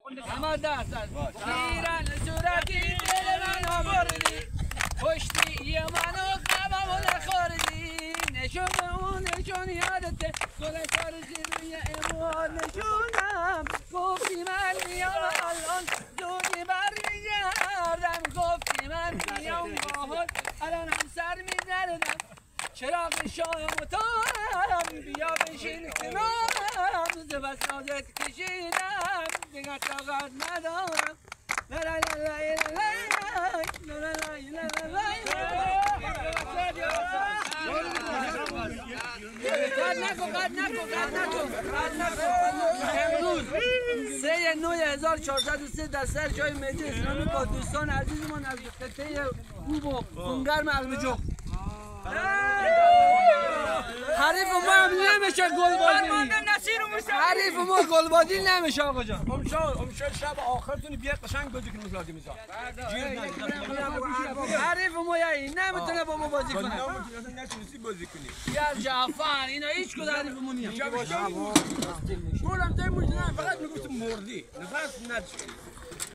اما دست ایران صورتی دل من آوردی پشتی منو قبمو نخوردی نشون اون نشون یادته گل کارشی روی اموال نشونم گفتی من میام الان زودی برمیگردم گفتی من میام باحال الان هم سر میگردم چراغ شایم و تارم بیا بشین کنارم زبست نازت کشیدم دیگر طاقت ندارم لا لا لا لا لا امروز 3/9/1403 در سر جای مهدی اسلامی با دوستان عزیزمان از خطه خوب و خونگرم البجوق حریف ما هم نمیشه گلبازی حریف ما گلبازی نمیشه آقا جان امشب شب آخرتون بیاد قشنگ بازی کنیم لازم میذار حریف ما یعنی نمیتونه با ما بازی کنه نتونستی بازی کنی یا جعفر اینا هیچ کدوم حریف ما نیست گفتم فقط میگفتم مردی نفس نداشتی